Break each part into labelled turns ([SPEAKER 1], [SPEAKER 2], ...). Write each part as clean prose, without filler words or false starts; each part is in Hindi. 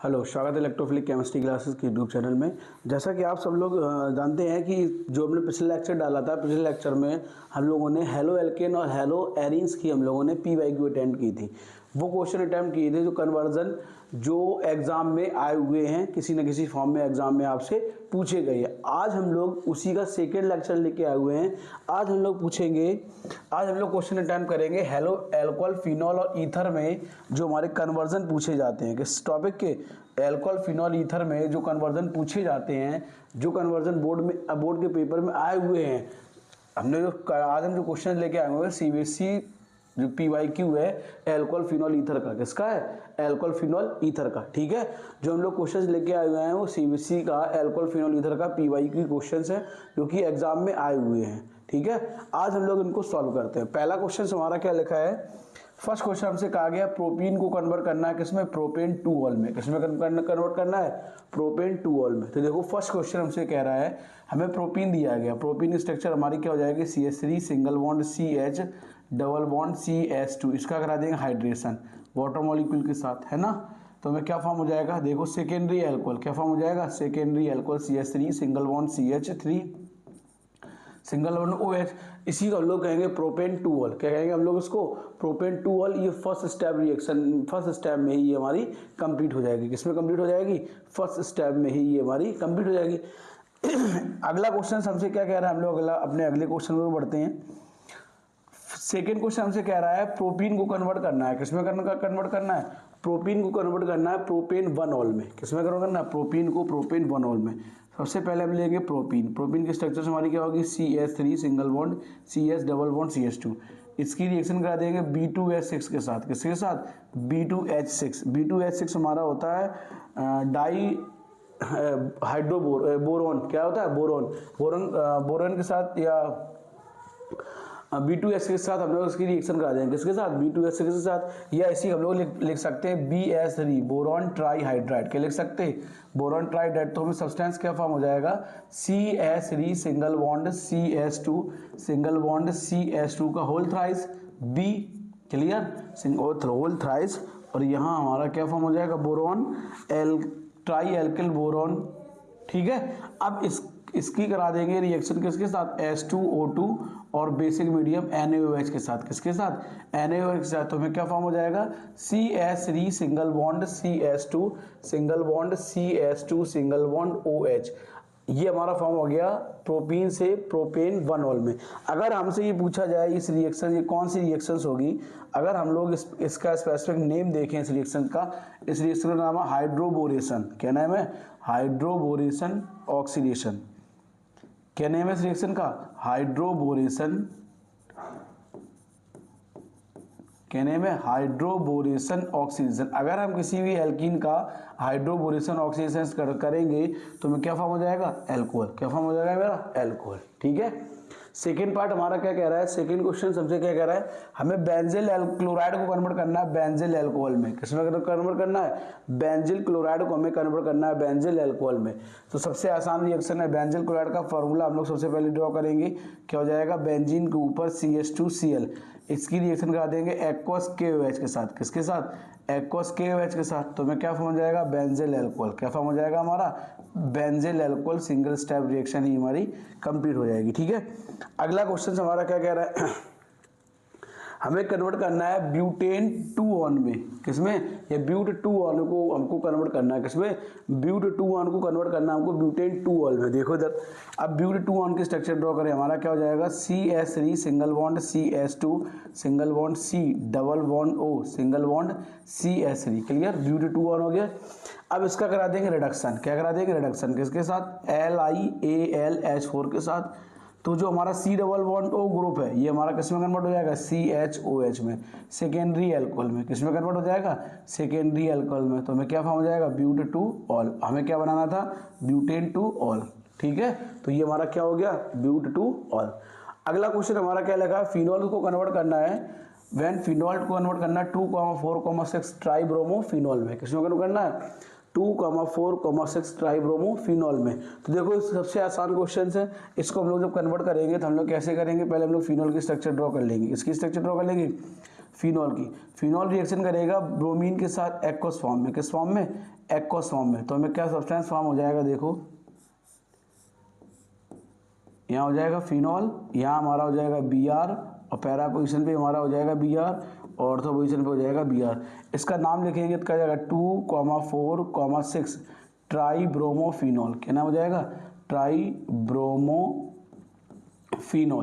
[SPEAKER 1] हेलो, स्वागत है इलेक्ट्रोफिलिक केमिस्ट्री क्लासेस के यूट्यूब चैनल में। जैसा कि आप सब लोग जानते हैं कि जो हमने पिछले लेक्चर डाला था, पिछले लेक्चर में हम लोगों ने हेलो एल्केन और हेलो एरीन्स की हम लोगों ने PYQ अटेम्प्ट की थी। वो क्वेश्चन अटैम्प्ट किए थे जो कन्वर्जन जो एग्जाम में आए हुए हैं, किसी न किसी फॉर्म में एग्जाम में आपसे पूछे गए हैं। आज हम लोग उसी का सेकेंड लेक्चर लेके आए हुए हैं। आज हम लोग क्वेश्चन अटैम्प्ट करेंगे हेलो एल्कोहल, फिनॉल और ईथर में जो हमारे कन्वर्जन पूछे जाते हैं। किस टॉपिक के? एल्कोहल, फिनॉल, ईथर में जो कन्वर्जन पूछे जाते हैं, जो कन्वर्जन बोर्ड के पेपर में आए हुए हैं। आज हम जो क्वेश्चन लेके आए हुए हैं CBSE जो PYQ है एल्कोहल, फिनॉल, ईथर का। किसका है? एल्कोहल, फिनॉल, ईथर का। ठीक है, जो हम लोग क्वेश्चंस लेके आए हुए हैं वो CBSE का एल्कोहल, फिनॉल, ईथर का PYQ क्वेश्चंस है जो कि एग्जाम में आए हुए हैं। ठीक है, आज हम लोग इनको सॉल्व करते हैं। पहला क्वेश्चन हमारा क्या लिखा है? फर्स्ट क्वेश्चन हमसे कहा गया प्रोपीन को कन्वर्ट करना है किसमें? प्रोपेन टू ऑल में। किसमें कन्वर्ट करना है? प्रोपेन टू ऑल में। तो देखो फर्स्ट क्वेश्चन हमसे कह रहा है, हमें प्रोपीन दिया गया। प्रोपीन की स्ट्रक्चर हमारी क्या हो जाएगी? CH3 single bond CH double bond CH2। इसका करा देंगे हाइड्रेशन वाटर मॉलिक्यूल के साथ, है ना। तो हमें क्या फॉर्म हो जाएगा? देखो सेकेंडरी एल्कोहल क्या फॉर्म हो जाएगा? Secondary alcohol CH3 single bond CH3 single bond OH। इसी को हम लोग कहेंगे प्रोपेन टू ऑल। क्या कहेंगे हम लोग इसको? Propan two ol. ये first step reaction, first step में ही ये हमारी कंप्लीट हो जाएगी। किसमें कंप्लीट हो जाएगी? फर्स्ट स्टेप में ही ये हमारी कंप्लीट हो जाएगी। अगला क्वेश्चन हमसे क्या कह रहा है? हम लोग अपने अगले क्वेश्चन में बढ़ते हैं। सेकेंड क्वेश्चन हमसे कह रहा है प्रोपीन को कन्वर्ट करना है। किसमें कन्वर्ट करना है? प्रोपीन को कन्वर्ट करना है प्रोपेन वन ऑल में। किसमें कन्वर्ट करना है? प्रोपीन को प्रोपेन वन ऑल में। सबसे पहले हम लेंगे प्रोपीन। प्रोपीन की स्ट्रक्चर हमारी क्या होगी? CH3 single bond CH double bond CH2। इसकी रिएक्शन करा देंगे B2H6 के साथ। किसके साथ? B2H6। B2H6 हमारा होता है डाई बोरोन। क्या होता है? बोरोन के साथ या B2H6 के साथ हम लोग इसकी रिएक्शन करा देंगे। किसके साथ? B2H6 के साथ। या इसी हम लोग लिख सकते हैं BS3 बोरॉन ट्राईहाइड्राइड। क्या लिख सकते हैं? बोरॉन ट्राईहाइड्राइड। तो हमें सब्सटेंस क्या फॉर्म हो जाएगा? CH3 single bond CH2 single bond CH2 का whole thrice B। Clear? Whole thrice. और यहाँ हमारा क्या फॉर्म हो जाएगा? Boron trialkyl boron. ठीक है, अब इसकी करा देंगे रिएक्शन किसके साथ? H2O2 और बेसिक मीडियम NaOH के साथ। किसके साथ? NaOH के साथ। तो हमें क्या फॉर्म हो जाएगा? CH3 single bond CH2 single bond CH2 single bond OH। ये हमारा फॉर्म हो गया प्रोपीन से प्रोपेन वन ऑल में। अगर हमसे ये पूछा जाए इस रिएक्शन, ये कौन सी रिएक्शंस होगी, अगर हम लोग इसका स्पेसिफिक नेम देखें इस रिएक्शन का, इस रिएक्शन का नाम है हाइड्रोबोरेशन। क्या नाम है? Hydroboration oxidation. क्या नेम है इस रिएक्शन का? हाइड्रोबोरेशन। क्या नेम है? Hydroboration oxidation. अगर हम किसी भी एल्कीन का हाइड्रोबोरेशन ऑक्सीडेशन करेंगे तो हमें क्या फॉर्म हो जाएगा? एल्कोहल। क्या फॉर्म हो जाएगा मेरा? एल्कोहल। ठीक है, सेकेंड पार्ट हमारा क्या कह रहा है? सेकेंड क्वेश्चन हमसे क्या कह रहा है? हमें बेंजिल क्लोराइड को कन्वर्ट करना है बेंजिल अल्कोहल में। किसमें कन्वर्ट करना है? बेंजिल क्लोराइड को हमें कन्वर्ट करना है बेंजिल अल्कोहल में। तो सबसे आसान रिएक्शन है बेंजिल क्लोराइड का फॉर्मूला हम लोग सबसे पहले ड्रॉ करेंगे। क्या हो जाएगा? बेंजीन के ऊपर CH2Cl। इसकी रिएक्शन करा देंगे एक्वस KOH के साथ। किसके साथ? एक्वस KOH के साथ। तो हमें क्या फॉर्म हो जाएगा? Benzyl alcohol. क्या फॉर्म हो जाएगा हमारा? Benzyl alcohol. Single step reaction ही हमारी कंप्लीट हो जाएगी। ठीक है, अगला क्वेश्चन हमारा क्या कह रहा है? हमें कन्वर्ट करना है ब्यूटेन टू ऑन में। किसमें? ये ब्यूट टू ऑन को हमको कन्वर्ट करना है। किसमें? ब्यूट टू ऑन को कन्वर्ट करना है हमको ब्यूटेन टू ऑन में। देखो इधर, अब ब्यूट टू ऑन की स्ट्रक्चर ड्रॉ करें। हमारा क्या हो जाएगा? CH3 single bond CH2 single bond C double bond O single bond CH3। Clear? Butan two one हो गया। अब इसका करा देंगे रिडक्शन। क्या करा देंगे? रिडक्शन। किसके साथ? LiAlH4 के साथ। तो जो हमारा C double bond O group है ये हमारा किसमें कन्वर्ट हो जाएगा? CHOH में, सेकेंडरी अल्कोहल में। किसमें कन्वर्ट हो जाएगा? सेकेंडरी अल्कोहल में। तो हमें क्या फॉर्म हो जाएगा? Butan two ol. हमें क्या बनाना था? Butane two ol. ठीक है, तो ये हमारा क्या हो गया? Butan two ol. अगला क्वेश्चन हमारा क्या लगा? फिनॉल को कन्वर्ट करना है। व्हेन फिनॉल को कन्वर्ट करना है 2,4,6 ट्राइब्रोमोफिनॉल में। किसमें कन्वर्ट करना है? 2,4,6 ट्राइब्रोमोफिनॉल में। तो देखो सबसे आसान क्वेश्चन है, इसको हम लोग जब कन्वर्ट करेंगे तो हम लोग कैसे करेंगे? पहले हम लोग फिनॉल की स्ट्रक्चर ड्रॉ कर लेंगे। इसकी स्ट्रक्चर ड्रॉ कर लेंगे। फिनॉल की। फिनॉल रिएक्शन करेगा ब्रोमीन के साथ एक्वस फॉर्म में, किस फॉर्म में, एक्वस फॉर्म में। तो हमें क्या सब्सटेंस फॉर्म हो जाएगा, देखो यहाँ हो जाएगा फिनॉल, यहाँ हमारा हो जाएगा Br, और पैरा पोजिशन पे हमारा हो जाएगा Br, और ऑर्थो पोजिशन पे हो जाएगा Br। इसका नाम लिखेंगे तो क्या हो जाएगा 2,4,6 ट्राईब्रोमोफिनॉल। क्या नाम हो जाएगा, ट्राईब्रोमोफिनॉल।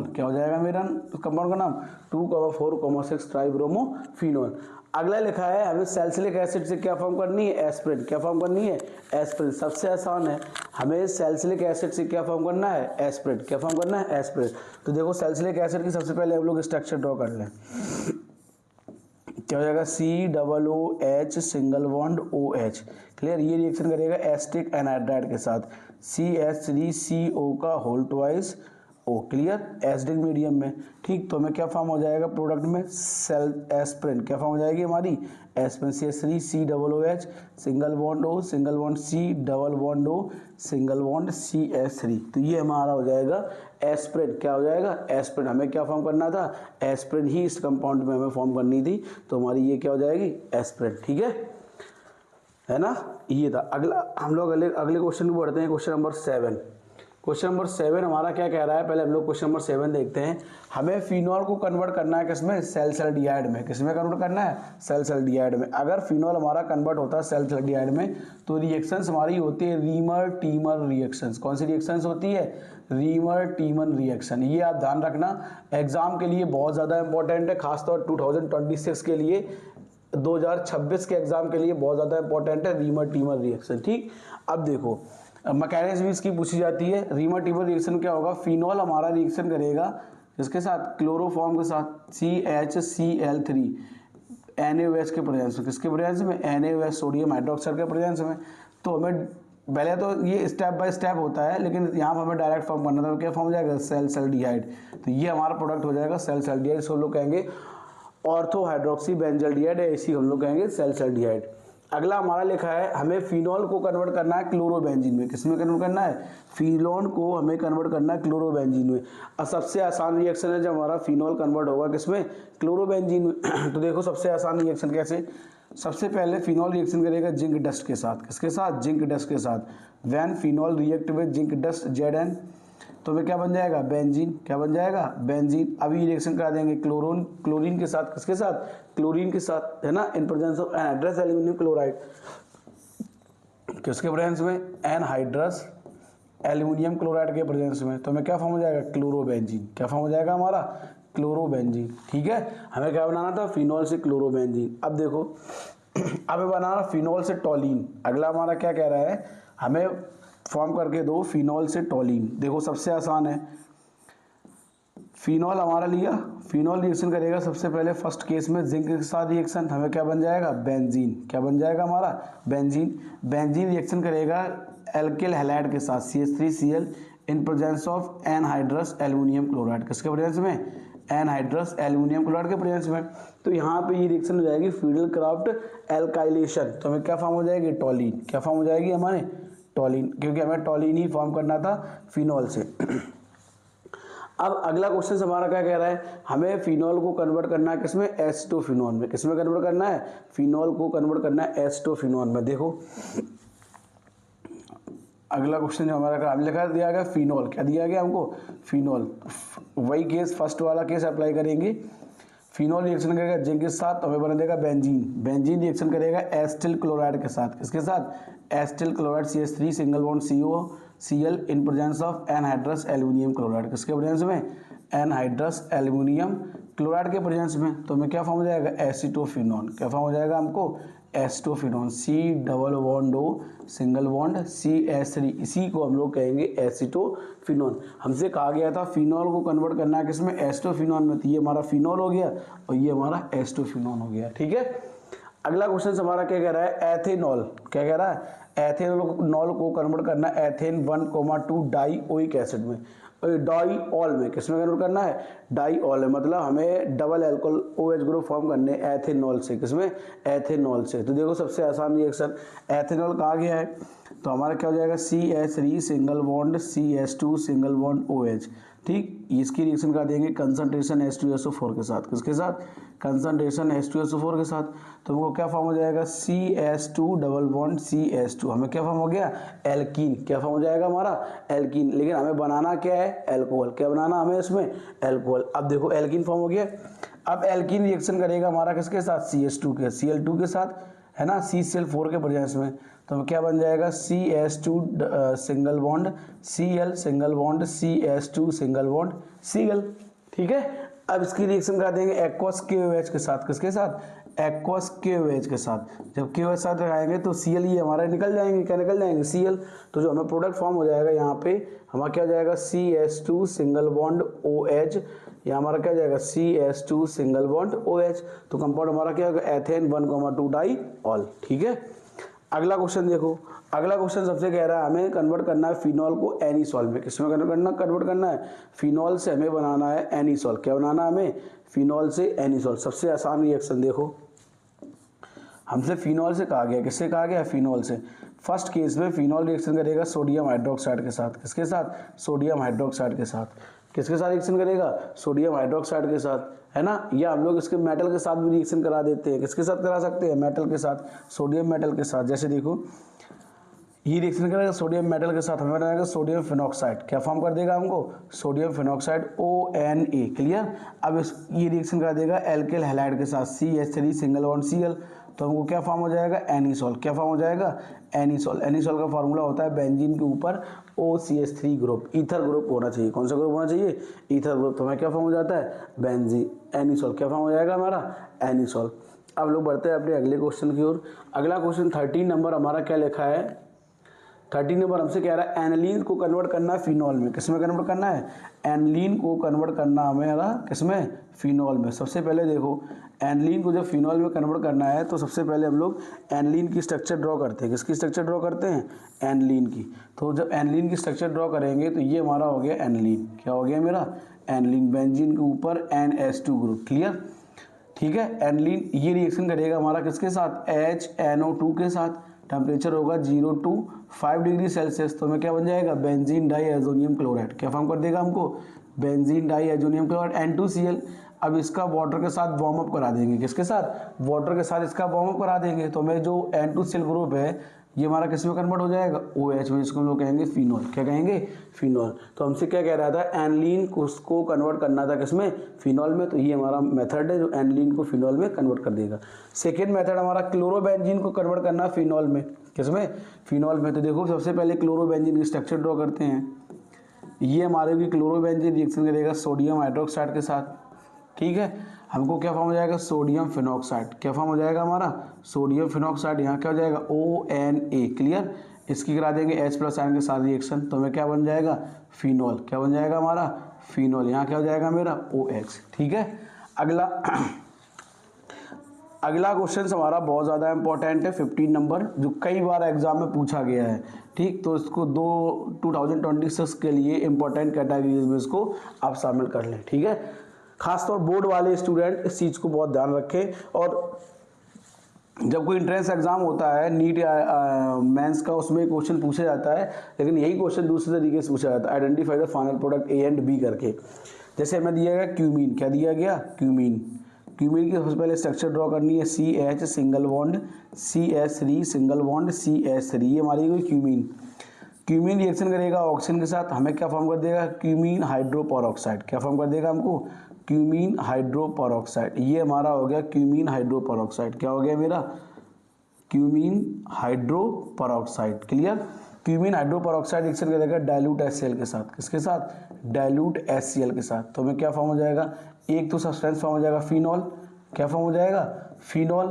[SPEAKER 1] क्या हो जाएगा मेरा कंपाउंड का नाम 2,4,6 ट्राईब्रोमोफिनॉल। अगला लिखा है हमें सैलिसिलिक एसिड से क्या फॉर्म करनी है, एस्पिरिन। क्या फॉर्म करनी है, एस्पिरिन। सबसे आसान है, हमें सैलिसिलिक एसिड से क्या फॉर्म करना है, एस्पिरिन। क्या फॉर्म करना है, एस्पिरिन। तो देखो सैलिसिलिक एसिड की सबसे पहले हम लोग स्ट्रक्चर ड्रॉ कर लें। क्या हो जाएगा, COOH single bond OH। Clear, ये रिएक्शन करेगा एसिटिक एनहाइड्राइड के साथ, CH3CO का whole twice O। Clear, acidic medium में। ठीक, तो हमें क्या फॉर्म हो जाएगा प्रोडक्ट में, सेल एस्पिरिन। क्या फॉर्म हो जाएगी हमारी, aspirin. CH3COOH single bond O, single bond C, double bond O, single bond CH3। तो ये हमारा हो जाएगा एस्पिरिन। क्या हो जाएगा, एस्पिरिन। हमें क्या फॉर्म करना था, एस्पिरिन ही इस कंपाउंड में हमें फॉर्म करनी थी, तो हमारी ये क्या हो जाएगी, एस्पिरिन। ठीक है ना, ये था। अगला हम लोग अगले क्वेश्चन को बढ़ते हैं, क्वेश्चन नंबर 7। क्वेश्चन नंबर 7 हमारा क्या कह रहा है, पहले हम लोग क्वेश्चन नंबर 7 देखते हैं। हमें फिनॉल को कन्वर्ट करना है किसमें, सैलिसिल्डिहाइड में। किसमें कन्वर्ट करना है, सैलिसिल्डिहाइड में। अगर फिनॉल हमारा कन्वर्ट होता है सैलिसिल्डिहाइड में तो रिएक्शंस हमारी होती है रीमर टीमर रिएक्शंस। कौन सी रिएक्शंस होती है, रीमर टीमन रिएक्शन। ये आप ध्यान रखना, एग्जाम के लिए बहुत ज़्यादा इंपॉर्टेंट है, खासतौर 2026 के लिए, 2026 के एग्जाम के लिए बहुत ज़्यादा इंपॉर्टेंट है रीमर टीमर रिएक्शन। ठीक, अब देखो मैकेनिज्म इसकी पूछी जाती है। रीमर टीमर रिएक्शन क्या होगा, फिनॉल हमारा रिएक्शन करेगा इसके साथ, क्लोरोफॉर्म के साथ, CHCl3 NaOH के प्रेजेंस में। किसके प्रेजेंस में, NaOH सोडियम हाइड्रोक्साइड के प्रेजेंस में। तो हमें पहले तो ये स्टेप बाय स्टेप होता है, लेकिन यहाँ पर हमें डायरेक्ट फॉर्म करना था। क्या फॉर्म हो जाएगा, सैलिसिल्डिहाइड। तो ये हमारा प्रोडक्ट हो जाएगा सैलिसिल्डिहाइड। इसको हम लोग कहेंगे ऑर्थो हाइड्रोक्सी बेंजल्डिहाइड, इसी हम लोग कहेंगे सैलिसिल्डिहाइड। अगला हमारा लिखा है हमें फिनॉल को कन्वर्ट करना है क्लोरोबेंजीन में। किसमें कन्वर्ट करना है, फिनॉल को हमें कन्वर्ट करना है क्लोरोबेंजीन में। और सबसे आसान रिएक्शन है जब हमारा फिनॉल कन्वर्ट होगा किसमें, क्लोरोबेंजीन में। तो देखो सबसे आसान रिएक्शन कैसे, सबसे पहले फिनॉल रिएक्शन करेगा जिंक डस्ट के साथ। किसके साथ, जिंक डस्ट के साथ। When phenol react with zinc dust Zn, तो हमें क्या बन जाएगा, बेंजीन। क्या बन जाएगा, बेंजीन। अभी रिएक्शन करा देंगे क्लोरीन के साथ। किसके साथ, क्लोरीन के साथ, है ना, in presence of anhydrous aluminium chloride. किसके प्रेजेंस में, एनहाइड्रस एल्यूमिनियम क्लोराइड के प्रेजेंस में। तो हमें क्या फॉर्म हो जाएगा, क्लोरोबेंजीन। क्या फॉर्म हो जाएगा हमारा, क्लोरोबेंजीन। ठीक है, हमें क्या बनाना था, फिनॉल से क्लोरोबेंजीन। अब देखो अब बनाना फिनॉल से टॉलीन। अगला हमारा क्या कह रहा है, हमें फॉर्म करके दो फिनॉल से टॉलीन। देखो सबसे आसान है, फिनॉल हमारा लिया, फिनॉल रिएक्शन करेगा सबसे पहले फर्स्ट केस में जिंक के साथ रिएक्शन, हमें क्या बन जाएगा, बेंजीन। क्या बन जाएगा हमारा, बेंजीन। बेंजीन रिएक्शन करेगा एल्किल हैलाइड के साथ, CH3Cl in presence of anhydrous aluminium chloride. किसके प्रेजेंस में, एनहाइड्रस एल्यूमिनियम क्लोराइड के प्रेजेंस में। तो यहाँ पे ये रिएक्शन हो जाएगी फिडेलक्राफ्ट एल्काइलेशन। तो हमें क्या फॉर्म हो जाएगी, टॉलीन। क्या फॉर्म हो जाएगी हमारे, टॉलीन, क्योंकि हमें टॉलीन ही फॉर्म करना था फिनॉल से। अब अगला क्वेश्चन हमारा क्या कह रहा है, हमें फिनॉल को कन्वर्ट करना है किसमें, एसिटोफिनॉल में। किसमें कन्वर्ट करना है, फिनॉल को कन्वर्ट करना है एसिटोफिनॉल में। देखो अगला क्वेश्चन जो हमारा काम लिखा दिया गया फिनॉल। क्या दिया गया हमको, फिनॉल। वही केस फर्स्ट वाला केस अप्लाई करेंगे। फिनॉल रिएक्शन करेगा जिंक के साथ, तो हमें बना देगा बेंजीन। बेंजीन रिएक्शन करेगा एसिटिल क्लोराइड के साथ। किसके साथ, acetyl chloride CH3 single bond COCl in presence of anhydrous aluminium chloride. किसके प्रेजेंस में, एनहाइड्रस एल्यूमिनियम क्लोराइड के प्रेजेंस में। तो हमें क्या फॉर्म हो जाएगा, एसिटोफिनॉल। क्या फॉर्म हो जाएगा हमको, acetophenol. C double bond O single bond CH3, इसी को हम लोग कहेंगे एसिटोफिनॉल। हमसे कहा गया था फिनॉल को कन्वर्ट करना है किसमें, एसिटोफिनॉल में। तो ये हमारा फिनॉल हो गया और ये हमारा एसिटोफिनॉल हो गया। ठीक है, अगला क्वेश्चन हमारा क्या कह रहा है, एथेनॉल। क्या कह रहा है, एथेनॉल को कन्वर्ट करना है एथेन 1,2 डाइओइक एसिड में, डाइऑल में। किसमें कन्वर्ट करना है, डाइऑल में। मतलब हमें double alcohol OH group form करने एथेनॉल से। किसमें, एथेनॉल से। तो देखो सबसे आसान रिएक्शन, एथेनॉल कहा गया है तो हमारा क्या हो जाएगा, CH3 single bond CH2 single bond OH। ठीक, इसकी रिएक्शन करा देंगे कंसंट्रेशन H2SO4 के साथ, किसके साथ, कंसंट्रेशन H2SO4 के साथ। तो वो क्या फॉर्म हो जाएगा, CH2 डबल बॉन्ड CH2, हमें क्या फॉर्म हो गया, एल्कीन, क्या फॉर्म हो जाएगा हमारा, एल्कीन। लेकिन हमें बनाना क्या है, एल्कोहल, क्या बनाना हमें इसमें, एल्कोहल। अब देखो एल्कीन फॉर्म हो गया। अब एल्कीन रिएक्शन करेगा हमारा किसके साथ, CH2 के, Cl2 के साथ, है ना, CCl4 के प्रेजेंस में। तो हमें क्या बन जाएगा, CH2 single bond Cl single bond CH2 single bond Cl, ठीक है। अब इसकी रिएक्शन करा देंगे एक्वस KOH के साथ, किसके साथ, एक्वस KOH के साथ। जब KOH साथ लगाएंगे तो Cl ये हमारे निकल जाएंगे, क्या निकल जाएंगे, Cl। तो जो हमें प्रोडक्ट फॉर्म हो जाएगा यहाँ पे हमारा क्या हो जाएगा, CH2 सिंगल बॉन्ड OH, या हमारा क्या जाएगा, CH2 सिंगल बॉन्ड OH। तो कंपाउंड हमारा क्या होगा, एथेन 1,2 डाई ऑल, ठीक है। अगला क्वेश्चन देखो, अगला क्वेश्चन सबसे कह रहा है हमें कन्वर्ट करना है फिनॉल को एनीसॉल में। किसमें कन्वर्ट करना है, फिनॉल से हमें बनाना है एनीसॉल। क्या बनाना है हमें, फिनॉल से एनीसॉल। सबसे आसान रिएक्शन देखो, हमसे फिनॉल से कहा गया, किससे कहा गया, फिनॉल से। फर्स्ट केस में फिनॉल रिएक्शन करेगा सोडियम हाइड्रोक्साइड के साथ, किसके साथ, सोडियम हाइड्रोक्साइड के साथ। किसके साथ रिएक्शन करेगा, सोडियम हाइड्रोक्साइड के साथ, है ना। या हम लोग इसके मेटल के साथ भी रिएक्शन करा देते हैं, किसके साथ करा सकते हैं, मेटल के साथ, सोडियम मेटल के साथ। जैसे देखो ये रिएक्शन करेगा सोडियम मेटल के साथ, हमें बनाएगा सोडियम फिनॉक्साइड, क्या फॉर्म कर देगा हमको, सोडियम फिनॉक्साइड ONA, क्लियर। अब ये रिएक्शन करा देगा एल्किल हैलाइड के साथ CH3 सिंगल बॉन्ड Cl, तो हमको क्या फॉर्म हो जाएगा, एनीसॉल। क्या फॉर्म हो जाएगा, एनीसॉल। एनीसॉल का फार्मूला होता है बेंजीन के ऊपर OCH3 ग्रुप, ईथर ग्रुप होना चाहिए। कौन सा ग्रुप होना चाहिए, ईथर ग्रुप। तो हमें क्या फॉर्म हो जाता है, बेंजीन, एनीसॉल। क्या फॉर्म हो जाएगा हमारा, एनीसॉल। अब लोग बढ़ते हैं अपने अगले क्वेश्चन की ओर। अगला क्वेश्चन 13 नंबर हमारा क्या लिखा है, 13 नंबर हमसे कह रहा है एनिलीन को कन्वर्ट करना है फिनॉल में। किसमें कन्वर्ट करना है, एनिलीन को कन्वर्ट करना हमें किसमें, फिनॉल में। सबसे पहले देखो एनिलीन को जब फिनॉल में कन्वर्ट करना है तो सबसे पहले हम लोग एनिलीन की स्ट्रक्चर ड्रॉ करते हैं। किसकी स्ट्रक्चर ड्रॉ करते हैं, एनिलीन की। तो जब एनिलीन की स्ट्रक्चर ड्रॉ करेंगे तो ये हमारा हो गया एनिलीन। क्या हो गया मेरा, एनिलीन। बेंजीन के ऊपर NH2 ग्रुप, क्लियर, ठीक है। एनिलीन ये रिएक्शन करेगा हमारा किसके साथ, HNO2 के साथ। टेम्परेचर होगा 0 to 5 डिग्री सेल्सियस। तो हमें क्या बन जाएगा, बेंजीन डाई एजोनियम क्लोराइड। क्या फॉर्म कर देगा हमको, benzene die azonium chloride N2Cl। अब इसका वाटर के साथ वार्म अप करा देंगे, किसके साथ, वाटर के साथ इसका वार्म अप करा देंगे। तो हमें जो N2Cl ग्रुप है ये हमारा किस में कन्वर्ट हो जाएगा, OH में, इसको हम लोग कहेंगे फिनॉल। क्या कहेंगे, फिनॉल। तो हमसे क्या कह रहा था, एनिलीन को उसको कन्वर्ट करना था किसमें, फिनॉल में। तो ये हमारा मेथड है जो एनिलीन को फिनॉल में कन्वर्ट कर देगा। सेकेंड मेथड हमारा क्लोरोबेंजीन को कन्वर्ट करना फिनॉल में, किसमें, फिनॉल में। तो देखो सबसे पहले क्लोरोबेंजीन की स्ट्रक्चर ड्रॉ करते हैं। ये हमारे भी क्लोरोबेंजीन रिएक्शन करेगा सोडियम हाइड्रोक्साइड के साथ, ठीक है। हमको क्या फॉर्म हो जाएगा, सोडियम फिनॉक्साइड। क्या फॉर्म हो जाएगा हमारा, सोडियम फिनॉक्साइड। यहाँ क्या हो जाएगा, ONA, क्लियर। इसकी करा देंगे H+ आयन के साथ रिएक्शन, तो हमें क्या बन जाएगा, फिनॉल। क्या बन जाएगा हमारा, फिनॉल। यहाँ क्या हो जाएगा मेरा, OH, ठीक है। अगला अगला क्वेश्चन हमारा बहुत ज़्यादा इंपॉर्टेंट है, 15 नंबर, जो कई बार एग्जाम में पूछा गया है, ठीक। तो इसको 2026 के लिए इंपॉर्टेंट कैटेगरीज में इसको आप शामिल कर लें, ठीक है। खासतौर बोर्ड वाले स्टूडेंट इस चीज़ को बहुत ध्यान रखें। और जब कोई एंट्रेंस एग्जाम होता है नीट या मेंस का, उसमें क्वेश्चन पूछा जाता है, लेकिन यही क्वेश्चन दूसरे तरीके से पूछा जाता है, identify the final product A and B करके। जैसे हमें दिया गया क्यूमीन, क्या दिया गया, क्यूमीन। क्यूमीन की सबसे पहले स्ट्रक्चर ड्रॉ करनी है, CH single bond CH3 single bond CH3, ये हमारी कोई क्यूमीन। क्यूमीन रिएक्शन करेगा ऑक्सीजन के साथ, हमें क्या फॉर्म कर देगा, क्यूमीन हाइड्रोपेरोक्साइड। क्या फॉर्म कर देगा हमको, क्यूमीन हाइड्रोपेरोक्साइड। ये हमारा हो गया क्यूमीन हाइड्रोपेरोक्साइड। क्या हो गया मेरा, cumene hydroperoxide, clear. Cumene hydroperoxide reaction करेगा डाइल्यूट HCl के साथ, किसके साथ, डाइल्यूट HCl के साथ। तो हमें क्या फॉर्म हो जाएगा, एक तो सब्सटेंस फॉर्म हो जाएगा फिनॉल। क्या फॉर्म हो जाएगा, फिनॉल।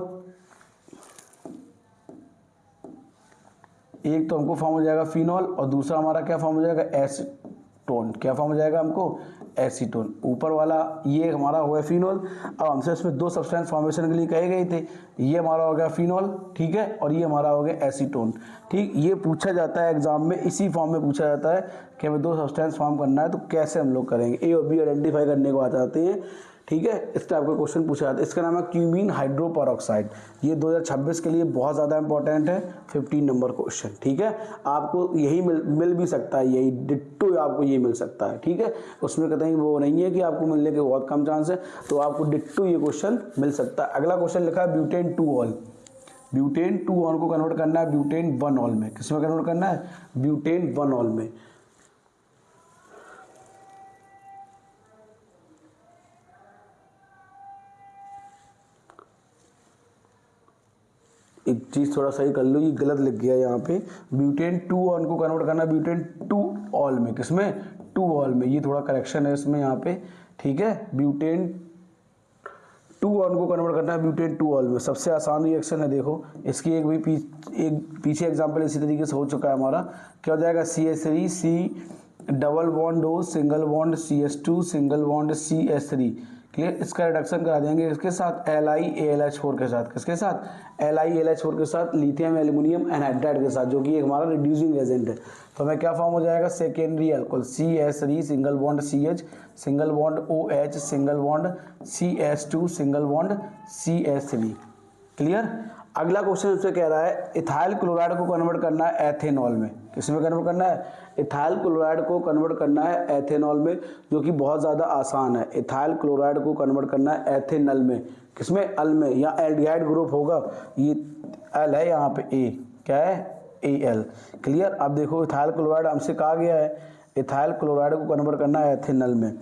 [SPEAKER 1] एक तो हमको फॉर्म हो जाएगा फिनॉल, और दूसरा हमारा क्या फॉर्म हो जाएगा, एसीटोन। क्या फॉर्म हो जाएगा हमको, एसीटोन। ऊपर वाला ये हमारा हुआ फिनॉल। अब हमसे इसमें दो सब्सटेंस फॉर्मेशन के लिए कहे गए थे, ये हमारा हो गया फिनॉल, ठीक है, और ये हमारा हो गया एसीटोन, ठीक। ये पूछा जाता है एग्जाम में, इसी फॉर्म में पूछा जाता है कि हमें दो सब्सटेंस फॉर्म करना है तो कैसे हम लोग करेंगे। A और B आइडेंटिफाई करने को आ जाते हैं, ठीक है, इस टाइप का क्वेश्चन पूछा जाता है। इसका नाम है क्यूमीन हाइड्रोपेरोक्साइड। ये 2026 के लिए बहुत ज़्यादा इंपॉर्टेंट है, 15 नंबर क्वेश्चन। ठीक है, आपको यही मिल भी सकता है, यही डिट्टो आपको ये मिल सकता है। ठीक है, उसमें कहीं वो नहीं है कि आपको मिलने के बहुत कम चांस है, तो आपको डिट्टो ये क्वेश्चन मिल सकता है। अगला क्वेश्चन लिखा है ब्यूटेन 2 ऑल। ब्यूटेन 2 ऑल को कन्वर्ट करना है ब्यूटेन 1 ऑल में। किसमें कन्वर्ट करना है? ब्यूटेन 1 ऑल में। एक चीज़ थोड़ा सही कर लो, ये गलत लिख गया यहाँ पे। ब्यूटेन 2 ऑन को कन्वर्ट करना ब्यूटेन 2 ऑल में। किसमें? 2 ऑल में। ये थोड़ा करेक्शन है इसमें यहाँ पे। ठीक है, ब्यूटेन 2 ऑन को कन्वर्ट करना है ब्यूटेन 2 ऑल में। सबसे आसान रिएक्शन है, देखो इसकी एक भी पीछे एग्जाम्पल इसी तरीके से हो चुका है हमारा। क्या हो जाएगा? CH3 C double bond O single bond CH2 single bond CH3। Clear? इसका रिडक्शन करा देंगे इसके साथ LiAlH4 के साथ। किसके साथ? LiAlH4 के साथ, लिथियम एल्यूमिनियम एनहाइड्राइड के साथ, जो कि एक हमारा रिड्यूसिंग एजेंट है। तो हमें क्या फॉर्म हो जाएगा? Secondary alcohol CH3 single bond CH single bond OH single bond CH2 single bond CH3। Clear? अगला क्वेश्चन उससे कह रहा है इथाइल क्लोराइड को कन्वर्ट करना है एथेनॉल में। किसमें कन्वर्ट करना है? इथाइल क्लोराइड को कन्वर्ट करना है एथेनॉल में, जो कि बहुत ज़्यादा आसान है। इथाइल क्लोराइड को कन्वर्ट करना है एथेनॉल में। किसमें? अल में। या एल्डिहाइड ग्रुप होगा, ये एल है यहाँ पे, ए क्या है? Al। क्लियर? अब देखो इथाइल क्लोराइड हमसे कहा गया है इथाइल क्लोराइड को कन्वर्ट करना है एथेनॉल में।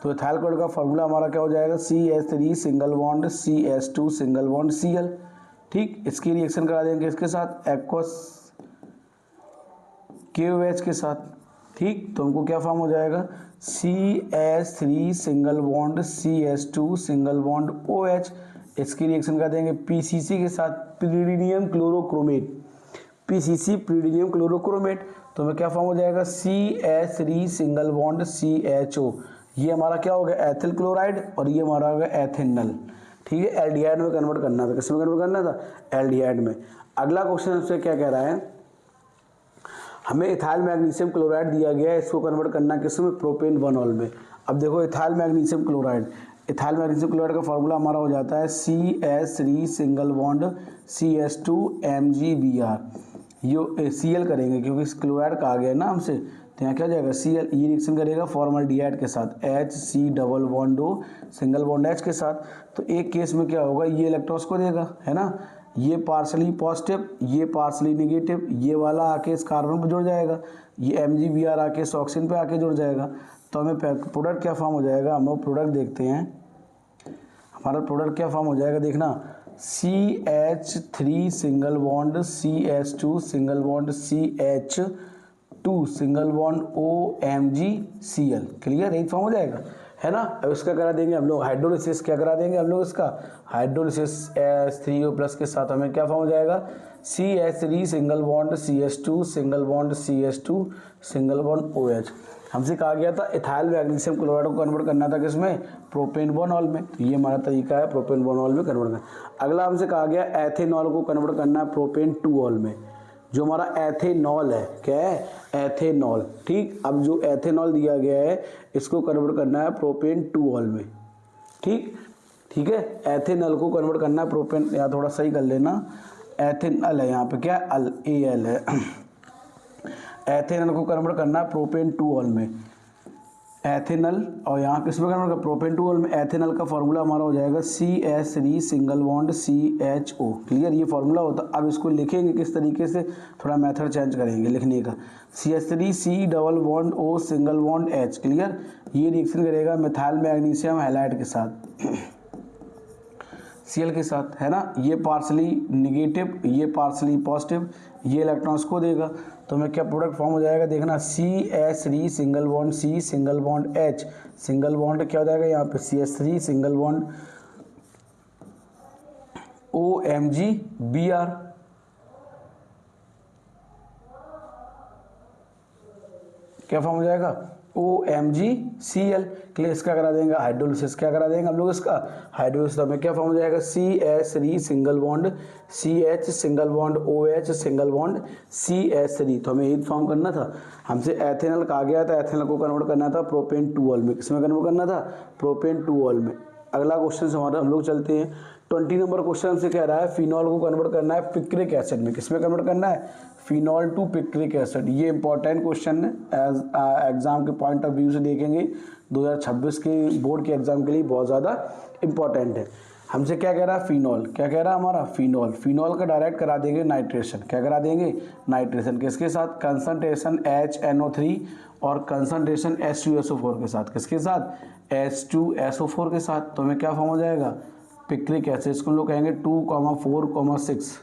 [SPEAKER 1] तो इथाइल क्लोराइड का फॉर्मूला हमारा क्या हो जाएगा? CH3 single bond CH2 single bond Cl। ठीक, इसकी रिएक्शन करा देंगे इसके साथ एक्वस KOH के साथ। ठीक, तो हमको क्या फॉर्म हो जाएगा? CH3 single bond CH2 single bond OH। इसकी रिएक्शन कर देंगे PCC के साथ, pyridinium chlorochromate. PCC pyridinium chlorochromate. तो हमें क्या फॉर्म हो जाएगा? CH3 single bond CHO। ये हमारा क्या हो गया? एथिल क्लोराइड, और ये हमारा हो गया एथेनॉल। ठीक है, एल्डिहाइड में कन्वर्ट करना था। किसमें कन्वर्ट करना था? एल्डिहाइड में। अगला क्वेश्चन हमसे क्या कह रहा है? हमें इथाइल मैग्नीशियम क्लोराइड दिया गया है, इसको कन्वर्ट करना किसमें? प्रोपेन 1 ऑल में। अब देखो ethyl magnesium chloride, ethyl magnesium chloride का फॉर्मूला हमारा हो जाता है CH3 single bond CH2 MgBr। यो Cl करेंगे क्योंकि इस क्लोराइड का आ गया ना हमसे, तो यहाँ क्या हो जाएगा? Cl। ये रिएक्शन करेगा फॉर्मल्डिहाइड के साथ, HC double bond O single bond H के साथ। तो एक केस में क्या होगा? ये इलेक्ट्रॉन्स को देगा, है ना, ये पार्शली पॉजिटिव, ये पार्शली नेगेटिव, ये वाला आके इस कार्बन पर जुड़ जाएगा, ये MgBr आके इस ऑक्सीजन पे आके जुड़ जाएगा। तो हमें प्रोडक्ट क्या फॉर्म हो जाएगा? हम प्रोडक्ट देखते हैं, हमारा प्रोडक्ट क्या फॉर्म हो जाएगा देखना, CH3 single bond CH2 single bond CH2 single bond OMgCl। Clear? यही फॉर्म हो जाएगा, है ना। अब इसका करा देंगे हम लोग हाइड्रोलिसिस। क्या करा देंगे हम लोग इसका? हाइड्रोलिसिस H3O+ के साथ हमें क्या फॉर्म हो जाएगा? CH3 single bond CH2 single bond CH2 single bond OH। हमसे कहा गया था इथाइल मैग्नीशियम क्लोराइड को कन्वर्ट करना था किसमें? प्रोपेन 1 ऑल में। तो ये हमारा तरीका है प्रोपेन 1 ऑल में कन्वर्ट करना। अगला हमसे कहा गया एथेनॉल को कन्वर्ट करना है प्रोपेन 2 ऑल में। जो हमारा एथेनॉल है, क्या है? एथेनॉल। ठीक, अब जो एथेनॉल दिया गया है इसको कन्वर्ट करना है प्रोपेन 2 ऑल में। ठीक, ठीक है, एथेनॉल को कन्वर्ट करना है प्रोपेन, या थोड़ा सही कर लेना, एथेनॉल है यहाँ पे, क्या अल Al है। एथेनॉल को कन्वर्ट करना है प्रोपेन 2 ऑल में। एथेनॉल, और यहाँ किसमें कन्वर्ट कर? प्रोपेन 2 ऑल में। एथेनॉल का फॉर्मूला हमारा हो जाएगा CH3 single bond CHO। Clear? ये फॉर्मूला होता। अब इसको लिखेंगे किस तरीके से, थोड़ा मेथड चेंज करेंगे लिखने का। CH3 C double bond O single bond H। Clear? ये रिएक्शन करेगा मिथाइल मैग्नीशियम हैलाइड के साथ, Cl के साथ, है ना। ये पार्शली निगेटिव, ये पार्शली पॉजिटिव, ये इलेक्ट्रॉन्स को देगा। तो हमें क्या प्रोडक्ट फॉर्म हो जाएगा देखना, CH3 single bond C single bond H single bond क्या हो जाएगा यहाँ पे? CH3 single bond OMgBr। क्या फॉर्म हो जाएगा? OMgCl। क्लियर? इसका करा देंगे हाइड्रोलिसिस। क्या करा देंगे हम लोग इसका? हाइड्रोलिसिस। तो हमें क्या फॉर्म हो जाएगा? CH3 single bond CH single bond OH single bond CH3। तो हमें यही फॉर्म करना था। हमसे एथेनॉल कहा गया था, एथेनॉल को कन्वर्ट करना था प्रोपेन 2 ऑल में। किसमें कन्वर्ट करना था? प्रोपेन 2 ऑल में। अगला क्वेश्चन से हमारा हम लोग चलते हैं। 20 नंबर क्वेश्चन हमसे कह रहा है फिनॉल को कन्वर्ट करना है पिक्रिक एसिड में। किस में कन्वर्ट करना है? Phenol to picric acid. ये इंपॉर्टेंट क्वेश्चन है, एज एग्जाम के पॉइंट ऑफ व्यू से देखेंगे 2026 के बोर्ड के एग्जाम के लिए बहुत ज़्यादा इंपॉर्टेंट है। हमसे क्या कह रहा है? फिनॉल। क्या कह रहा है हमारा? फिनॉल। फिनॉल का डायरेक्ट करा देंगे नाइट्रेशन। क्या करा देंगे? नाइट्रेशन। किसके साथ? कंसंट्रेशन HNO3 और कंसंट्रेशन H2SO4 के साथ। किसके साथ? H2SO4 के साथ। तो हमें क्या फॉर्म हो जाएगा? Picric acid. इसको हम लोग कहेंगे 2,4,6।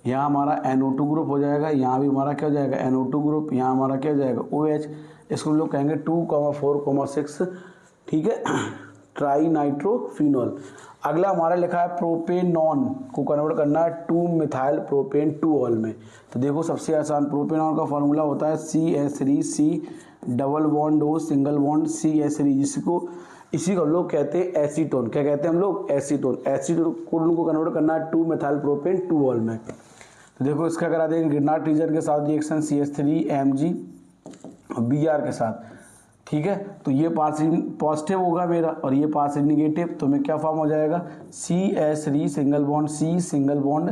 [SPEAKER 1] यहाँ हमारा NO2 ग्रुप हो जाएगा, यहाँ भी हमारा क्या हो जाएगा? NO2 group. यहाँ हमारा क्या हो जाएगा? OH। इसको हम लोग कहेंगे 2,4,6। ठीक है, ट्राई नाइट्रोफिनॉल। अगला हमारा लिखा है प्रोपेनॉन को कन्वर्ट करना है 2 मिथाइल प्रोपेन 2ऑल में। तो देखो सबसे आसान, प्रोपेनॉन का फॉर्मूला होता है CH3C double bond O single bond CH3, इसी को हम लोग कहते हैं एसीटोन। क्या कहते हैं हम लोग? एसीटोन। एसीटोन को कन्वर्ट करना है 2 मिथाइल प्रोपेन 2ऑल में। तो देखो इसका करा देंगे गिरनाट रीजन के साथ रिएक्शन CH3Mg Br के साथ। ठीक है, तो ये पार्ट पॉजिटिव होगा मेरा और ये पार्ट निगेटिव। तो मैं क्या फॉर्म हो जाएगा? CH3 single bond C single bond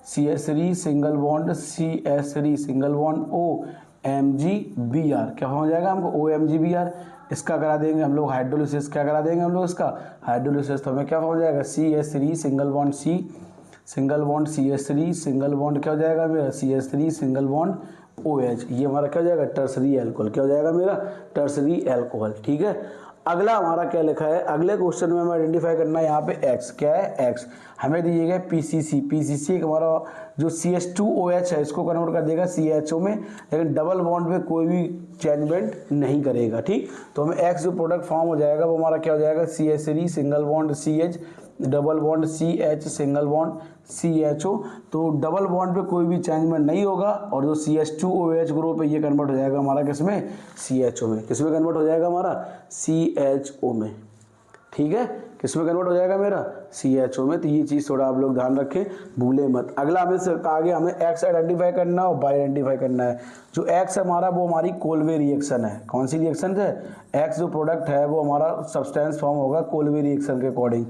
[SPEAKER 1] CH3 single bond CH3 single bond OMg Br। क्या फॉर्म हो जाएगा हमको? OMg Br। इसका करा देंगे हम लोग हाइड्रोलिसिस। क्या करा देंगे हम लोग इसका? हाइड्रोलिसिस। तो हमें क्या फॉर्म हो जाएगा? CH3 single bond C single bond CH3 single bond क्या हो जाएगा मेरा? CH3 single bond OH। ये हमारा क्या हो जाएगा? Tertiary alcohol. क्या हो जाएगा मेरा? Tertiary alcohol. ठीक है, अगला हमारा क्या लिखा है? अगले क्वेश्चन में हमें आइडेंटिफाई करना है यहाँ पे X। क्या है? X हमें दीजिएगा PCC। PCC एक हमारा जो CH2OH है इसको कन्वर्ट कर देगा CHO में, लेकिन डबल बॉन्ड पे कोई भी चेंजमेंट नहीं करेगा। ठीक, तो हमें X जो प्रोडक्ट फॉर्म हो जाएगा वो हमारा क्या हो जाएगा? CH3 single bond CH double bond CH single bond CHO। तो डबल बॉन्ड पे कोई भी चेंजमेंट नहीं होगा और जो CH2OH ग्रुप है ये कन्वर्ट हो जाएगा हमारा किस में? CHO में। किस में कन्वर्ट हो जाएगा हमारा? CHO में। ठीक है, किस में कन्वर्ट हो जाएगा मेरा? CHO में। तो ये चीज़ थोड़ा आप लोग ध्यान रखें, भूले मत। अगला हमें आगे हमें X आइडेंटिफाई करना है और Y आइडेंटिफाई करना है। जो X हमारा वो हमारी कोलवे रिएक्शन है। कौन सी रिएक्शन है? X जो प्रोडक्ट है वो हमारा सब्सटेंस फॉर्म होगा कोलवे रिएक्शन के अकॉर्डिंग।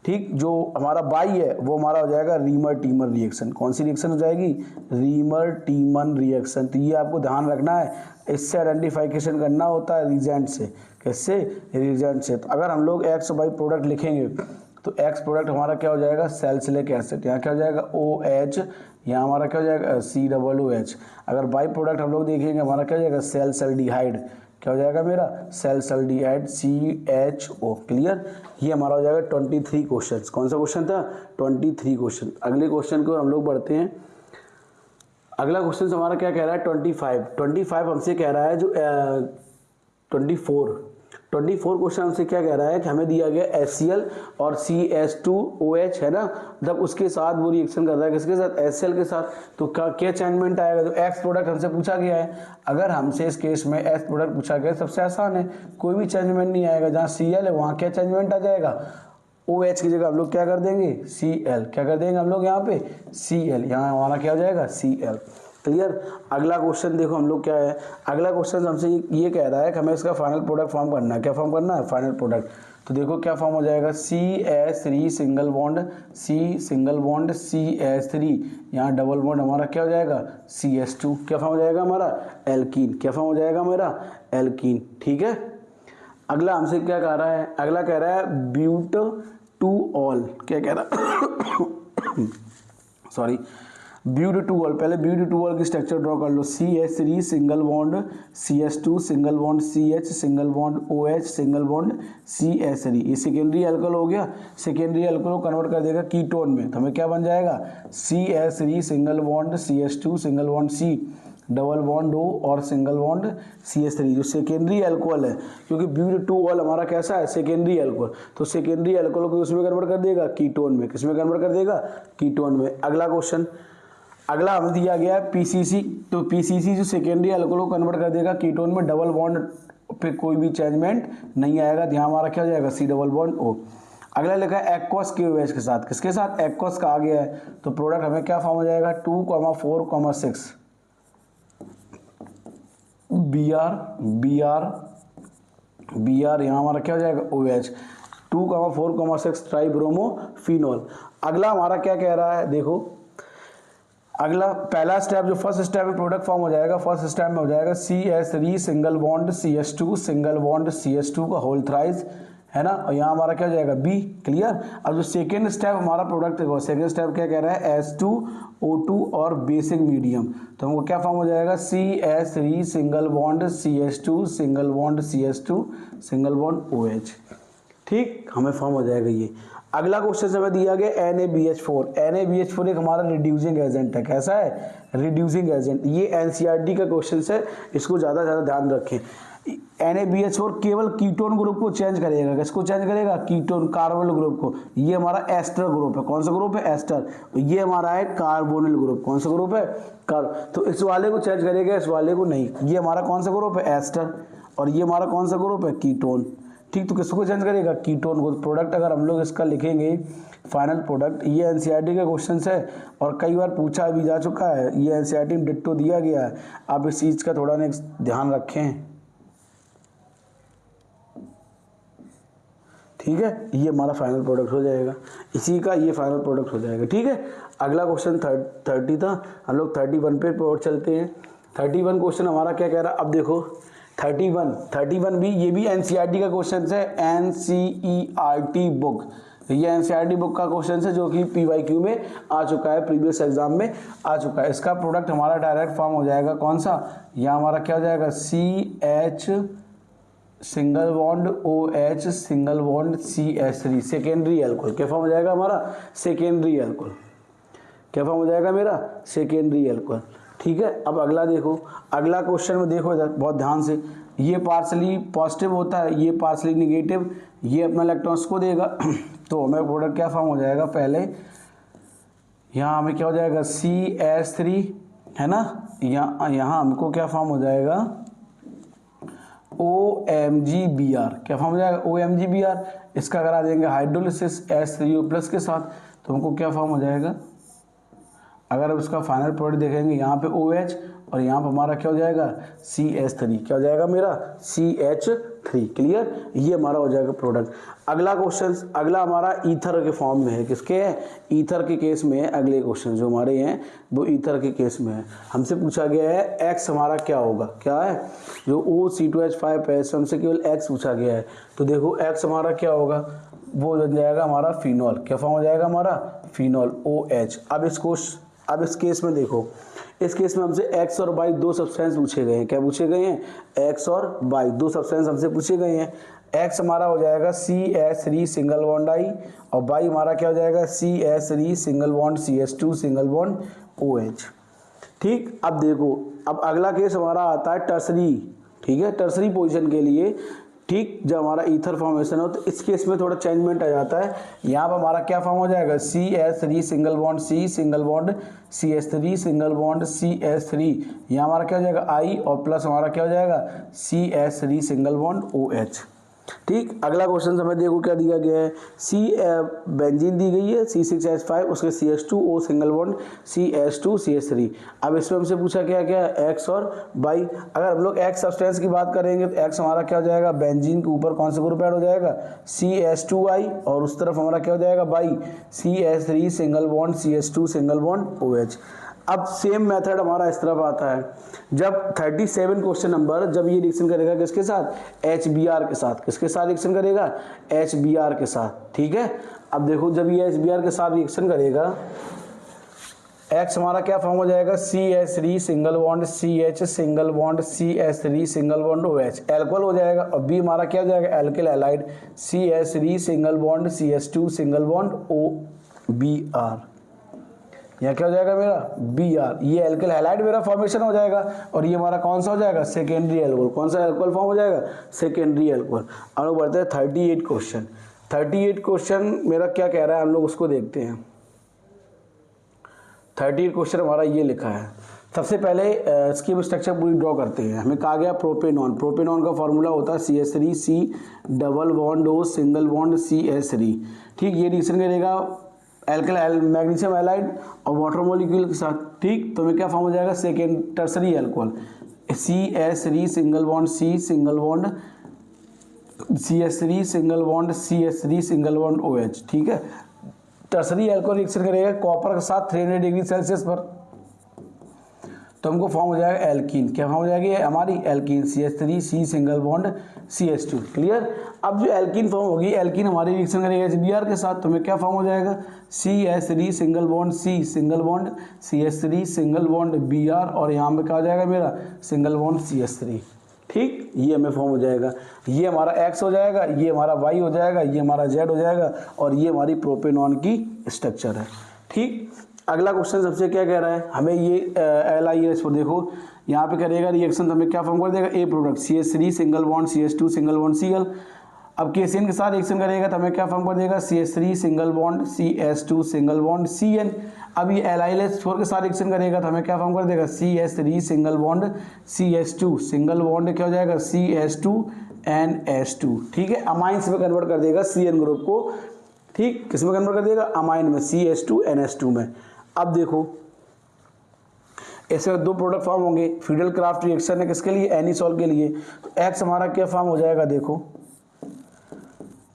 [SPEAKER 1] ठीक, जो हमारा बाई है वो हमारा हो जाएगा रीमर टीमन रिएक्शन। कौन सी रिएक्शन हो जाएगी? Reamer टीमन reaction. तो ये आपको ध्यान रखना है, इससे आइडेंटिफिकेशन करना होता है रिजेंट से। किससे? रिजेंट से। तो अगर हम लोग X बाई प्रोडक्ट लिखेंगे तो X प्रोडक्ट हमारा क्या हो जाएगा? Salicylic acid. यहाँ क्या हो जाएगा? OH। यहाँ हमारा क्या हो जाएगा? COOH। अगर बाई प्रोडक्ट हम लोग देखेंगे हमारा क्या हो जाएगा? सैलिसल्डिहाइड। क्या हो जाएगा मेरा? सैलिसल्डिहाइड CHO। क्लियर, ये हमारा हो जाएगा 23 क्वेश्चन। कौन सा क्वेश्चन था? 23 क्वेश्चन। अगले क्वेश्चन को हम लोग बढ़ते हैं। अगला क्वेश्चन हमारा क्या कह रहा है? 25 हमसे कह रहा है जो 24 क्वेश्चन हमसे क्या कह रहा है कि हमें दिया गया HCl और CH2OH है ना, मतलब उसके साथ वो रिएक्शन कर रहा है किसके साथ? HCl के साथ। तो क्या चेंजमेंट आएगा? तो X प्रोडक्ट हमसे पूछा गया है। अगर हमसे इस केस में X प्रोडक्ट पूछा गया सबसे आसान है, कोई भी चेंजमेंट नहीं आएगा। जहाँ Cl है वहाँ क्या चेंजमेंट आ जाएगा? OH की जगह हम लोग क्या कर देंगे? Cl। क्या कर देंगे हम लोग यहाँ पे? Cl। यहाँ हमारा क्या हो जाएगा? Cl। क्लियर। अगला क्वेश्चन देखो हम लोग क्या है। अगला क्वेश्चन हमसे ये कह रहा है कि हमें इसका फाइनल प्रोडक्ट फॉर्म करना है। क्या फॉर्म करना है? Final product. तो देखो क्या फॉर्म हो जाएगा? CH3 single bond C single bond CH3, यहाँ डबल बॉन्ड हमारा क्या हो जाएगा? CH2। क्या फॉर्म हो जाएगा हमारा? एल्कीन। क्या फॉर्म हो जाएगा मेरा? एल्कीन। ठीक है, अगला हमसे क्या कह रहा है? अगला कह रहा है ब्यूट टू ऑल। क्या कह रहा सॉरी, ब्यूट टू ऑल। पहले ब्यूट टू ऑल की स्ट्रक्चर ड्रॉ कर लो। CH3 single bond CH2 single bond CH single bond OH single bond CH3। ये सेकेंडरी अल्कोहल हो गया। सेकेंडरी अल्कोहल को कन्वर्ट कर देगा कीटोन में, तो हमें क्या बन जाएगा? CH3 single bond CH2 single bond C double bond O और सिंगल बॉन्ड CH3, जो सेकेंडरी अल्कोहल है। क्योंकि ब्यूट टू ऑल हमारा कैसा है? Secondary alcohol. तो सेकेंडरी अल्कोहल को उसमें कन्वर्ट कर देगा? कीटोन में। किसमें कन्वर्ट कर देगा? कीटोन में। अगला क्वेश्चन, अगला हमें दिया गया है PCC। तो PCC जो सेकेंडरी अल्कोहल को कन्वर्ट कर देगा कीटोन में, डबल बॉन्ड पे कोई भी चेंजमेंट नहीं आएगा। यहाँ हमारा क्या हो जाएगा? C double bond O। अगला लिखा है एक्वस KOH के साथ। किसके साथ? एक्वस का आ गया है। तो प्रोडक्ट हमें क्या फॉर्म हो जाएगा? 2,4,6 Br। यहाँ हमारा क्या हो जाएगा? OH। 2,4,6 ट्राइब्रोमोफिनॉल। अगला हमारा क्या कह रहा है, देखो अगला पहला स्टेप, जो फर्स्ट स्टेप में प्रोडक्ट फॉर्म हो जाएगा, फर्स्ट स्टेप में हो जाएगा CH3 single bond CH2 single bond CH2 का होल थ्राइस, है ना, और यहाँ हमारा क्या हो जाएगा B। क्लियर। अब जो सेकेंड स्टेप हमारा प्रोडक्ट है, सेकेंड स्टेप क्या कह रहा है, H2O2 और बेसिक मीडियम, तो हमको क्या फॉर्म हो जाएगा, CH3 single bond CH2 single bond CH2 single bond OH। ठीक, हमें फॉर्म हो जाएगा ये। अगला क्वेश्चन हमें दिया गया NaBH4। NaBH4 एक हमारा रिड्यूसिंग एजेंट है। कैसा है, रिड्यूसिंग एजेंट। ये NCERT का क्वेश्चन है, इसको ज़्यादा ध्यान रखें। NaBH4 केवल कीटोन ग्रुप को चेंज करेगा। किसको चेंज करेगा, कीटोन कार्बोनिल ग्रुप को। ये हमारा एस्टर ग्रुप है। कौन सा ग्रुप है, एस्टर। ये हमारा है कार्बोनिल ग्रुप। कौन सा ग्रुप है, तो इस वाले को चेंज करेगा, इस वाले को नहीं। ये हमारा कौन सा ग्रुप है, एस्टर, और ये हमारा कौन सा ग्रुप है, कीटोन। ठीक, तो किसको चेंज करेगा, कीटोन को। प्रोडक्ट अगर हम लोग इसका लिखेंगे फाइनल प्रोडक्ट, ये NCERT का क्वेश्चन है और कई बार पूछा भी जा चुका है। ये NCERT में डिट्टो दिया गया है। आप इस चीज़ का थोड़ा ध्यान रखें। ठीक है, ये हमारा फाइनल प्रोडक्ट हो जाएगा, इसी का ये फाइनल प्रोडक्ट हो जाएगा। ठीक है, अगला क्वेश्चन 30 था, हम लोग 31 पे चलते हैं। 31 क्वेश्चन हमारा क्या कह रहा है, अब देखो 31 भी, ये भी NCERT का क्वेश्चन है। NCERT बुक, ये NCERT बुक का क्वेश्चन है जो कि PYQ में आ चुका है, प्रीवियस एग्जाम में आ चुका है। इसका प्रोडक्ट हमारा डायरेक्ट फॉर्म हो जाएगा कौन सा, यहाँ हमारा क्या हो जाएगा, CH single bond OH single bond CH3 secondary alcohol. क्या फॉर्म हो जाएगा हमारा, सेकेंडरी एल्कोहल। क्या फॉर्म हो जाएगा मेरा, सेकेंडरी एल्कोहल। ठीक है, अब अगला देखो, अगला क्वेश्चन में देखो बहुत ध्यान से। ये पार्सली पॉजिटिव होता है, ये पार्सली निगेटिव, ये अपना इलेक्ट्रॉन्स को देगा। तो हमें प्रोडक्ट क्या फॉर्म हो जाएगा, पहले यहाँ हमें क्या हो जाएगा, CH3, है ना, यहाँ हमको क्या फॉर्म हो जाएगा, OMgBr। क्या फॉर्म हो जाएगा, OMgBr। इसका करा देंगे हाइड्रोलिसिस H3O प्लस के साथ, तो हमको क्या फॉर्म हो जाएगा, अगर अब इसका फाइनल प्रोडक्ट देखेंगे, यहाँ पे OH और यहाँ पे हमारा क्या हो जाएगा, CH3। क्या हो जाएगा मेरा, CH3। क्लियर, ये हमारा हो जाएगा प्रोडक्ट। अगला क्वेश्चन, अगला हमारा ईथर के फॉर्म में है। किसके है, ईथर के केस में है। अगले क्वेश्चन जो हमारे हैं वो ईथर के केस में है। हमसे पूछा गया है X हमारा क्या होगा, क्या है, जो O(C2H5) है, हमसे केवल X पूछा गया है। तो देखो X हमारा क्या होगा, वो बन जाएगा हमारा फिनॉल। क्या फॉर्म हो जाएगा हमारा, फिनॉल OH। अब इस केस में देखो, इस केस में हमसे X और Y दो सब्सटेंस पूछे गए हैं। क्या पूछे गए हैं, X और Y दो सब्सटेंस हमसे पूछे गए हैं। X हमारा हो जाएगा CH3 सिंगल बॉन्ड I और Y हमारा क्या हो जाएगा, CH3 single bond CH2 single bond OH। ठीक, अब देखो, अब अगला केस हमारा आता है टर्सरी। ठीक है, टर्सरी पोजीशन के लिए, ठीक, जब हमारा ईथर फॉर्मेशन हो तो इस केस में थोड़ा चेंजमेंट आ जाता है। यहाँ पर हमारा क्या फॉर्म हो जाएगा, CH3 single bond C single bond CH3 single bond CH3। यहाँ हमारा क्या हो जाएगा I और प्लस हमारा क्या हो जाएगा CH3 सिंगल बॉन्ड OH। ठीक, अगला क्वेश्चन हमें देखो क्या दिया गया है, बेंजीन दी गई है C6H5, उसके CH2O single bond CH2 CH3। अब इसमें हमसे पूछा क्या क्या है, X और Y। अगर हम लोग X सब्सटेंस की बात करेंगे तो X हमारा क्या हो जाएगा, बेंजीन के ऊपर कौन सा ग्रुप ऐड हो जाएगा, CH2I, और उस तरफ हमारा क्या हो जाएगा Y, CH3 single bond CH2 single bond OH। अब सेम मेथड हमारा इस तरफ आता है, जब 37 क्वेश्चन नंबर, जब ये रिएक्शन करेगा किसके साथ, HBr के साथ। किसके साथ रिएक्शन करेगा, HBr के साथ। ठीक है, अब देखो जब ये HBr के साथ रिएक्शन करेगा, X हमारा क्या फॉर्म हो जाएगा, CH3 single bond CH single bond CH3 single bond OH, alcohol हो जाएगा। और B हमारा क्या हो जाएगा, alkyl halide CH3 single bond CH2 single bond OBr। यहाँ क्या हो जाएगा मेरा Br, ये एल्किल हैलाइड मेरा फॉर्मेशन हो जाएगा। और ये हमारा कौन सा हो जाएगा, सेकेंडरी एल्कोहल। कौन सा एल्कोहल फॉर्म हो जाएगा, सेकेंडरी एल्कोहल। हम लोग बढ़ते हैं 38 क्वेश्चन। 38 क्वेश्चन मेरा क्या कह रहा है, हम लोग उसको देखते हैं। 38 क्वेश्चन हमारा ये लिखा है। सबसे पहले इसकी स्ट्रक्चर पूरी ड्रॉ करते हैं। हमें कहा गया प्रोपेनॉन, प्रोपेनॉन का फॉर्मूला होता है CH3C double bond O single bond CH3। ठीक, ये रिएक्शन करेगा एल्किल मैग्नीशियम हैलाइड और वाटर मॉलिक्यूल के साथ। ठीक, तो हमें क्या फॉर्म हो जाएगा, second tertiary alcohol CH3 single bond C single bond CH3 single bond CH3 single bond OH, ठीक है। टर्सरी एल्कोहल रिएक्शन करेगा कॉपर के साथ 300 डिग्री सेल्सियस पर, तो हमको फॉर्म हो जाएगा एल्कीन। क्या फॉर्म हो जाएगी हमारी alkene, CH3C single bond CH2, clear. अब जो एल्कीन फॉर्म होगी, एल्कीन हमारी रिएक्शन करेगा HBr के साथ, तो हमें क्या फॉर्म हो जाएगा CH3 single bond C single bond CH3 single bond Br, और यहाँ पे क्या हो जाएगा मेरा सिंगल बॉन्ड CH3, ठीक। ये हमें फॉर्म हो जाएगा, ये हमारा X हो जाएगा, ये हमारा Y हो जाएगा, ये हमारा Z हो जाएगा, और ये हमारी प्रोपेनॉन की स्ट्रक्चर है, ठीक। अगला क्वेश्चन सबसे क्या कह रहा है हमें, ये LIS पर देखो यहाँ पे करेगा रिएक्शन, तो हमें क्या फॉर्म कर देगा a product CH3 single bond CH2 single bond Cl। अब KCN के साथ रिएक्शन करेगा तो हमें क्या फॉर्म कर देगा CH3 single bond CH2 single bond Cn। अब ये LIS4 के साथ रिएक्शन करेगा तो हमें क्या फॉर्म कर देगा CH3 single bond CH2 single bond क्या हो जाएगा CH2NH2, ठीक है। अमाइंस में कन्वर्ट कर देगा Cn ग्रुप को, ठीक। किस में कन्वर्ट कर देगा अमाइन में, CH2NH2 में। अब देखो ऐसे दो प्रोडक्ट फॉर्म होंगे, फिडल क्राफ्ट रिएक्शन है किसके लिए एनिसोल के लिए, तो X हमारा क्या फॉर्म हो जाएगा, देखो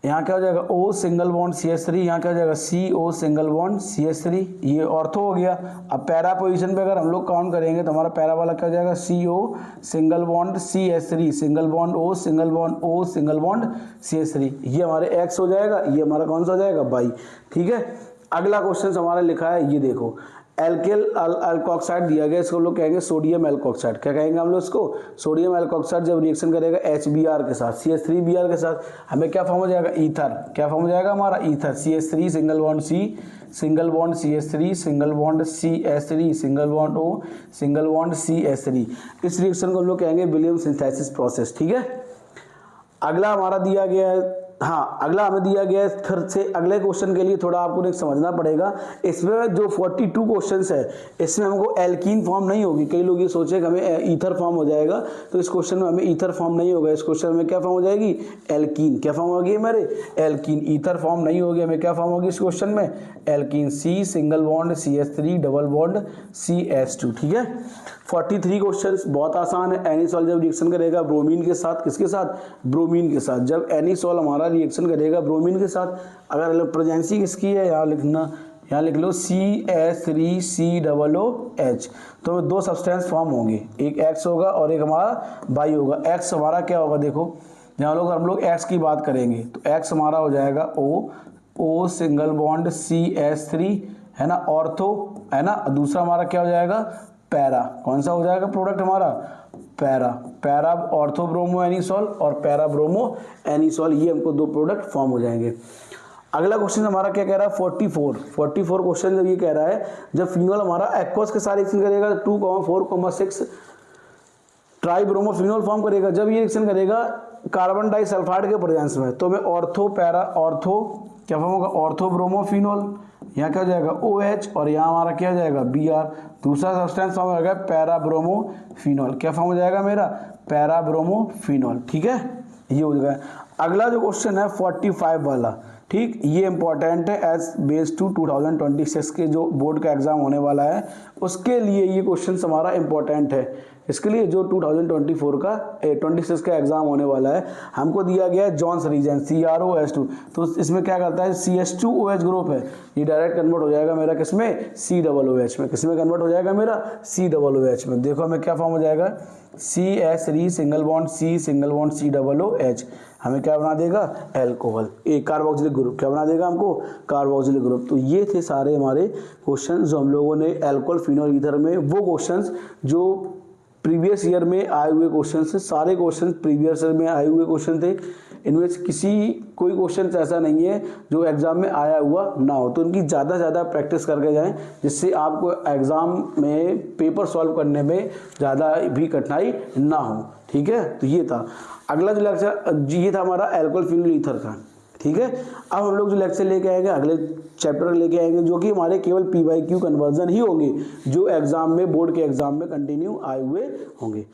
[SPEAKER 1] यहाँ क्या हो जाएगा O सिंगल बॉन्ड CH3, यहाँ क्या हो जाएगा CO सिंगल बॉन्ड CH3, ये ऑर्थो हो गया। अब पैरा पोजीशन पे अगर हम लोग काउंट करेंगे तो हमारा पैरा वाला क्या हो जाएगा CO single bond CH3 single bond O single bond O single bond CH3, ये हमारे X हो जाएगा, ये हमारा कौन सा हो जाएगा Y, ठीक है। अगला क्वेश्चन हमारा लिखा है, ये देखो एल्किल अल्कोक्साइड दिया गया, इसको हम लोग कहेंगे सोडियम एल्कोक्साइड। क्या कहेंगे हम लोग इसको, सोडियम एल्कोक्साइड जब रिएक्शन करेगा HBr के साथ CH3Br के साथ, हमें क्या फॉर्म हो जाएगा ईथर। क्या फॉर्म हो जाएगा हमारा ether, CH3 single bond C single bond CH3 single bond CH3 single bond O single bond CH3। इस रिएक्शन को हम लोग कहेंगे विलियम सिंथेसिस प्रोसेस, ठीक है। अगला हमारा दिया गया है, हाँ अगला हमें दिया गया है, फिर से अगले क्वेश्चन के लिए थोड़ा आपको एक समझना पड़ेगा। इसमें जो 42 क्वेश्चंस है इसमें हमको एल्कीन फॉर्म नहीं होगी। कई लोग ये सोचे कि हमें ईथर फॉर्म हो जाएगा, तो इस क्वेश्चन में हमें ईथर फॉर्म नहीं होगा। इस क्वेश्चन में क्या फॉर्म हो जाएगी एल्कीन। क्या फॉर्म होगी हमारे एल्कीन, ईथर फॉर्म नहीं होगी। हमें क्या फॉर्म होगी इस क्वेश्चन में alkene, C single bond CH3 double bond CH2, ठीक है। 43 क्वेश्चंस बहुत आसान है। एनिसोल जब रिएक्शन करेगा ब्रोमीन के साथ, किसके साथ ब्रोमीन के साथ, जब एनिसोल हमारा रिएक्शन करेगा ब्रोमीन के साथ, अगर इलेक्ट्रोजेंसी किसकी है यहाँ लिखना, यहाँ लिख लो CH3COOH, तो दो सब्सटेंस फॉर्म होंगे, एक X होगा और एक हमारा Y होगा। X हमारा क्या होगा, देखो यहाँ लोग हम लोग X की बात करेंगे तो X हमारा हो जाएगा O सिंगल बॉन्ड CH3 है ना, ऑर्थो है ना। दूसरा हमारा क्या हो जाएगा पैरा, कौन सा हो जाएगा प्रोडक्ट हमारा पैरा ऑर्थो ब्रोमो एनिसोल और पैरा ब्रोमो एनिसोल, ये हमको दो प्रोडक्ट फॉर्म हो जाएंगे। अगला क्वेश्चन हमारा क्या कह रहा है 44 क्वेश्चन जब ये कह रहा है जब फिनोल हमारा एक्वस के साथ रिएक्शन करेगा 2,4,6 ट्राइब्रोमोफिनोल फॉर्म करेगा। जब ये रिएक्शन करेगा कार्बन डाइसल्फाइड के प्रेजेंस में, तो हमें ऑर्थो क्या फॉर्म होगा ऑर्थो ब्रोमोफिनोल, यहाँ क्या हो जाएगा OH और यहाँ हमारा क्या हो जाएगा Br। दूसरा सब्सटेंस फॉर्म हो जाएगा पैराब्रोमोफिनोल। क्या फॉर्म हो जाएगा मेरा पैराब्रोमोफिनोल, ठीक है, ये हो जाएगा। अगला जो क्वेश्चन है 45 वाला, ठीक, ये इंपॉर्टेंट है एज बेस टू 2026 के जो बोर्ड का एग्जाम होने वाला है उसके लिए ये क्वेश्चन हमारा इंपॉर्टेंट है। इसके लिए जो 2024 का 26 का एग्जाम होने वाला है, हमको दिया गया है जॉन्स रीजन CrOH2, तो इसमें क्या करता है CH2OH ग्रुप है, ये डायरेक्ट कन्वर्ट हो जाएगा मेरा किसमें COOH में। किसमें कन्वर्ट हो जाएगा मेरा COOH में। देखो हमें क्या फॉर्म हो जाएगा CH3 single bond C single bond COOH, हमें क्या बना देगा एल्कोहल, एक कार्बोक्सिलिक ग्रुप। क्या बना देगा हमको कार्बोक्सिलिक ग्रुप। तो ये थे सारे हमारे क्वेश्चन जो हम लोगों ने एल्कोहल फिनोल ईथर में, वो क्वेश्चन जो प्रीवियस ईयर में आए हुए क्वेश्चन से, सारे क्वेश्चन प्रीवियस ईयर में आए हुए क्वेश्चन थे। इनमें कोई क्वेश्चन ऐसा नहीं है जो एग्जाम में आया हुआ ना हो, तो उनकी ज़्यादा से ज़्यादा प्रैक्टिस करके जाएं, जिससे आपको एग्जाम में पेपर सॉल्व करने में ज़्यादा भी कठिनाई ना हो, ठीक है। तो ये था अगला जो लेक्चर, ये था हमारा एल्कोहल फिनोल ईथर का, ठीक है। अब हम लोग जो लेक्चर लेके आएंगे अगले चैप्टर लेके आएंगे जो कि हमारे केवल PYQ कन्वर्जन ही होंगे, जो एग्जाम में बोर्ड के एग्जाम में कंटिन्यू आए हुए होंगे।